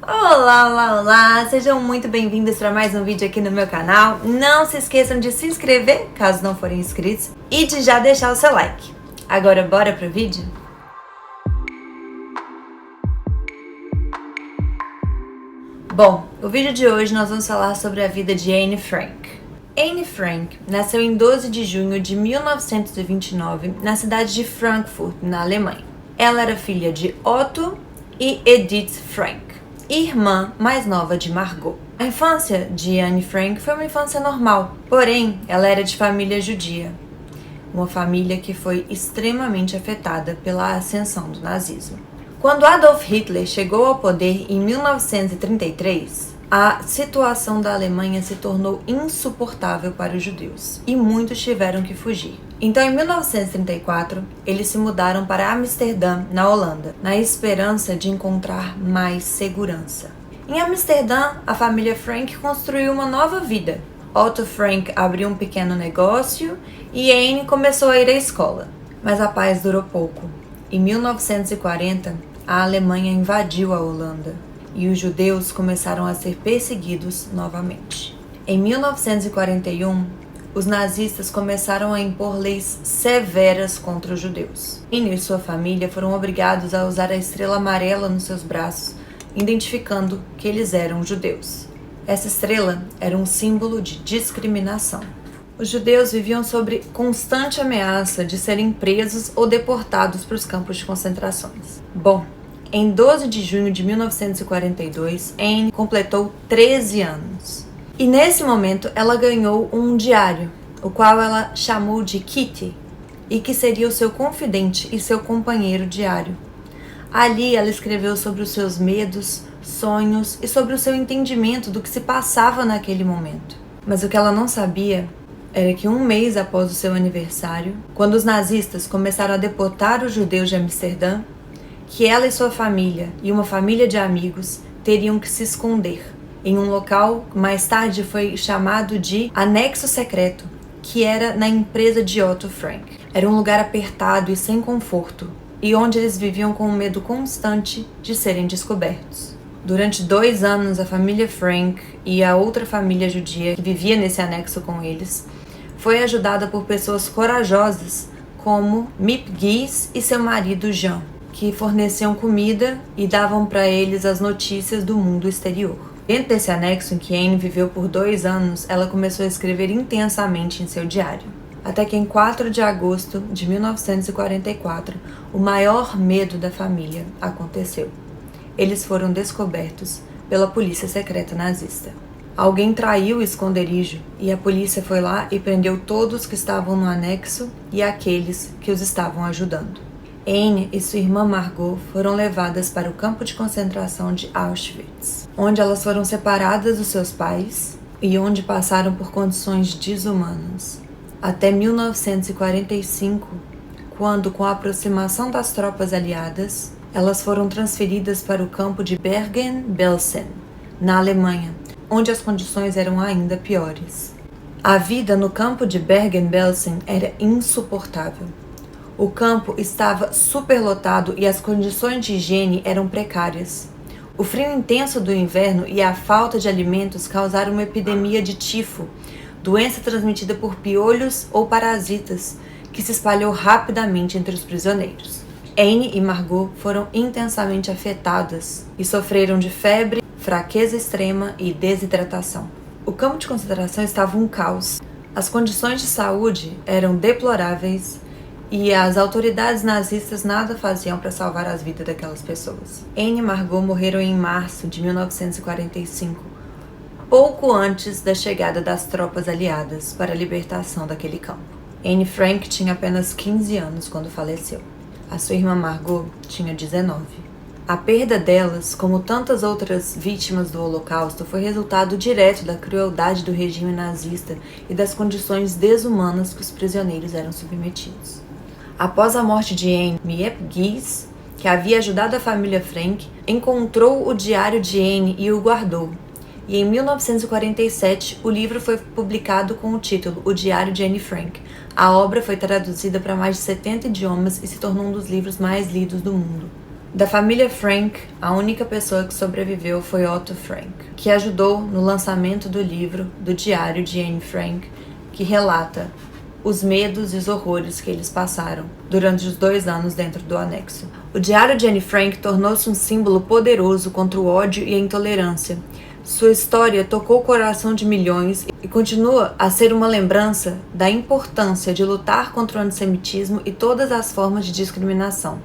Olá, olá, olá! Sejam muito bem-vindos para mais um vídeo aqui no meu canal. Não se esqueçam de se inscrever, caso não forem inscritos, e de já deixar o seu like. Agora bora pro vídeo? Bom, o vídeo de hoje nós vamos falar sobre a vida de Anne Frank. Anne Frank nasceu em 12 de junho de 1929 na cidade de Frankfurt, na Alemanha. Ela era filha de Otto e Edith Frank, irmã mais nova de Margot. A infância de Anne Frank foi uma infância normal, porém ela era de família judia, uma família que foi extremamente afetada pela ascensão do nazismo. Quando Adolf Hitler chegou ao poder em 1933, a situação da Alemanha se tornou insuportável para os judeus e muitos tiveram que fugir. Então, em 1934, eles se mudaram para Amsterdã, na Holanda, na esperança de encontrar mais segurança. Em Amsterdã, a família Frank construiu uma nova vida. Otto Frank abriu um pequeno negócio e Anne começou a ir à escola. Mas a paz durou pouco. Em 1940, a Alemanha invadiu a Holanda e os judeus começaram a ser perseguidos novamente. Em 1941, os nazistas começaram a impor leis severas contra os judeus. Anne e sua família foram obrigados a usar a estrela amarela nos seus braços, identificando que eles eram judeus. Essa estrela era um símbolo de discriminação. Os judeus viviam sob constante ameaça de serem presos ou deportados para os campos de concentrações. Bom, em 12 de junho de 1942, Anne completou 13 anos. E nesse momento ela ganhou um diário, o qual ela chamou de Kitty, e que seria o seu confidente e seu companheiro diário. Ali ela escreveu sobre os seus medos, sonhos e sobre o seu entendimento do que se passava naquele momento. Mas o que ela não sabia era que um mês após o seu aniversário, quando os nazistas começaram a deportar os judeus de Amsterdã, que ela e sua família e uma família de amigos teriam que se esconder em um local que mais tarde foi chamado de Anexo Secreto, que era na empresa de Otto Frank. Era um lugar apertado e sem conforto, e onde eles viviam com um medo constante de serem descobertos. Durante 2 anos, a família Frank e a outra família judia que vivia nesse anexo com eles foi ajudada por pessoas corajosas como Miep Gies e seu marido Jean, que forneciam comida e davam para eles as notícias do mundo exterior. Dentro desse anexo em que Anne viveu por 2 anos, ela começou a escrever intensamente em seu diário. Até que em 4 de agosto de 1944, o maior medo da família aconteceu. Eles foram descobertos pela polícia secreta nazista. Alguém traiu o esconderijo e a polícia foi lá e prendeu todos que estavam no anexo e aqueles que os estavam ajudando. Anne e sua irmã Margot foram levadas para o campo de concentração de Auschwitz, onde elas foram separadas dos seus pais e onde passaram por condições desumanas. Até 1945, quando, com a aproximação das tropas aliadas, elas foram transferidas para o campo de Bergen-Belsen, na Alemanha, onde as condições eram ainda piores. A vida no campo de Bergen-Belsen era insuportável. O campo estava superlotado e as condições de higiene eram precárias. O frio intenso do inverno e a falta de alimentos causaram uma epidemia de tifo, doença transmitida por piolhos ou parasitas, que se espalhou rapidamente entre os prisioneiros. Anne e Margot foram intensamente afetadas e sofreram de febre, fraqueza extrema e desidratação. O campo de concentração estava um caos. As condições de saúde eram deploráveis e as autoridades nazistas nada faziam para salvar as vidas daquelas pessoas. Anne e Margot morreram em março de 1945, pouco antes da chegada das tropas aliadas para a libertação daquele campo. Anne Frank tinha apenas 15 anos quando faleceu. A sua irmã Margot tinha 19. A perda delas, como tantas outras vítimas do Holocausto, foi resultado direto da crueldade do regime nazista e das condições desumanas que os prisioneiros eram submetidos. Após a morte de Anne, Miep Gies, que havia ajudado a família Frank, encontrou o diário de Anne e o guardou. E em 1947, o livro foi publicado com o título O Diário de Anne Frank. A obra foi traduzida para mais de 70 idiomas e se tornou um dos livros mais lidos do mundo. Da família Frank, a única pessoa que sobreviveu foi Otto Frank, que ajudou no lançamento do livro do diário de Anne Frank, que relata os medos e os horrores que eles passaram durante os 2 anos dentro do anexo. O diário de Anne Frank tornou-se um símbolo poderoso contra o ódio e a intolerância. Sua história tocou o coração de milhões e continua a ser uma lembrança da importância de lutar contra o antissemitismo e todas as formas de discriminação.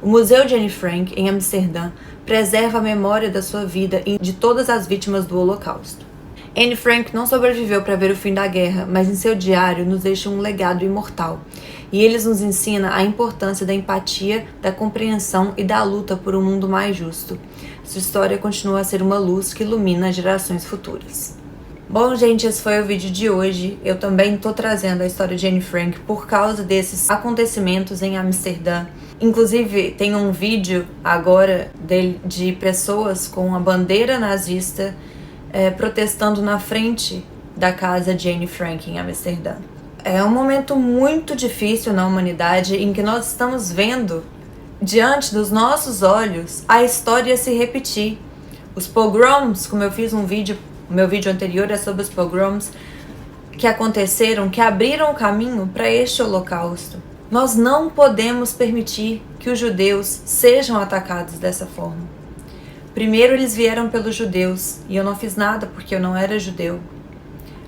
O Museu de Anne Frank, em Amsterdã, preserva a memória da sua vida e de todas as vítimas do Holocausto. Anne Frank não sobreviveu para ver o fim da guerra, mas em seu diário nos deixa um legado imortal. E ele nos ensina a importância da empatia, da compreensão e da luta por um mundo mais justo. Sua história continua a ser uma luz que ilumina as gerações futuras. Bom, gente, esse foi o vídeo de hoje. Eu também estou trazendo a história de Anne Frank por causa desses acontecimentos em Amsterdã. Inclusive, tem um vídeo agora de pessoas com a bandeira nazista protestando na frente da casa de Anne Frank em Amsterdã. É um momento muito difícil na humanidade em que nós estamos vendo, diante dos nossos olhos, a história se repetir. Os pogroms, como eu fiz o meu vídeo anterior é sobre os pogroms que aconteceram, que abriram o caminho para este holocausto. Nós não podemos permitir que os judeus sejam atacados dessa forma. Primeiro eles vieram pelos judeus e eu não fiz nada porque eu não era judeu.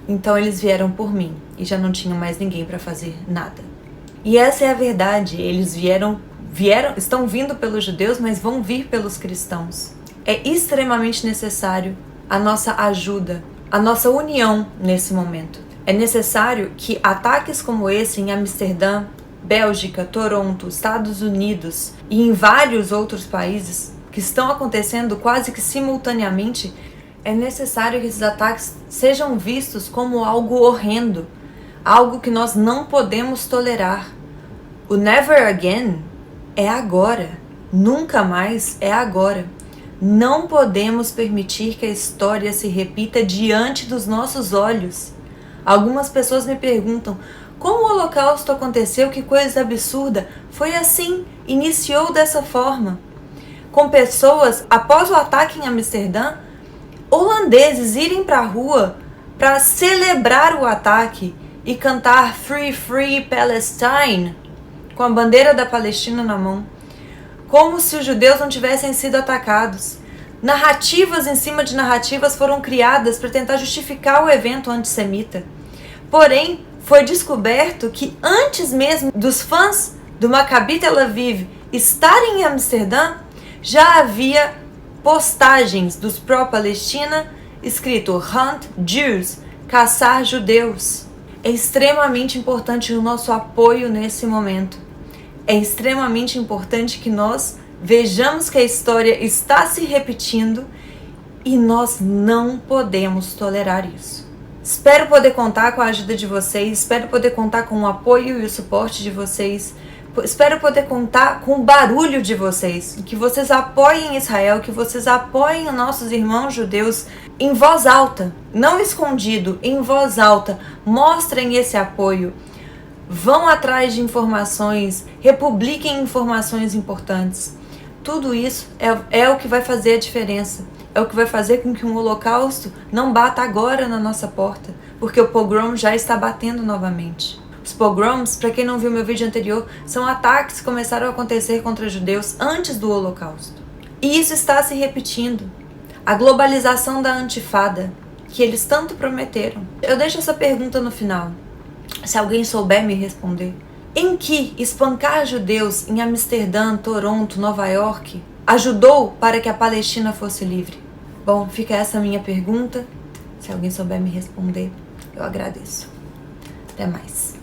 Então eles vieram por mim e já não tinha mais ninguém para fazer nada. E essa é a verdade, eles estão vindo pelos judeus, mas vão vir pelos cristãos. É extremamente necessário a nossa ajuda, a nossa união nesse momento. É necessário que ataques como esse em Amsterdã, Bélgica, Toronto, Estados Unidos e em vários outros países que estão acontecendo quase que simultaneamente, é necessário que esses ataques sejam vistos como algo horrendo, algo que nós não podemos tolerar. O never again é agora, nunca mais é agora. Não podemos permitir que a história se repita diante dos nossos olhos. Algumas pessoas me perguntam: como o Holocausto aconteceu? Que coisa absurda! Foi assim, iniciou dessa forma. Com pessoas, após o ataque em Amsterdã, holandeses irem para a rua para celebrar o ataque e cantar Free, Free Palestine com a bandeira da Palestina na mão, como se os judeus não tivessem sido atacados. Narrativas em cima de narrativas foram criadas para tentar justificar o evento antissemita. Porém, foi descoberto que antes mesmo dos fãs do Maccabi Tel Aviv estarem em Amsterdã, já havia postagens dos pró-Palestina escrito Hunt Jews, caçar judeus. É extremamente importante o nosso apoio nesse momento. É extremamente importante que nós vejamos que a história está se repetindo e nós não podemos tolerar isso. Espero poder contar com a ajuda de vocês, espero poder contar com o apoio e o suporte de vocês, espero poder contar com o barulho de vocês, que vocês apoiem Israel, que vocês apoiem os nossos irmãos judeus em voz alta, não escondido, em voz alta. Mostrem esse apoio, vão atrás de informações, republiquem informações importantes. Tudo isso é o que vai fazer a diferença. É o que vai fazer com que um holocausto não bata agora na nossa porta, porque o pogrom já está batendo novamente. Os pogroms, para quem não viu meu vídeo anterior, são ataques que começaram a acontecer contra judeus antes do holocausto. E isso está se repetindo. A globalização da antifada, que eles tanto prometeram. Eu deixo essa pergunta no final, se alguém souber me responder. Em que espancar judeus em Amsterdã, Toronto, Nova York ajudou para que a Palestina fosse livre? Bom, fica essa minha pergunta. Se alguém souber me responder, eu agradeço. Até mais.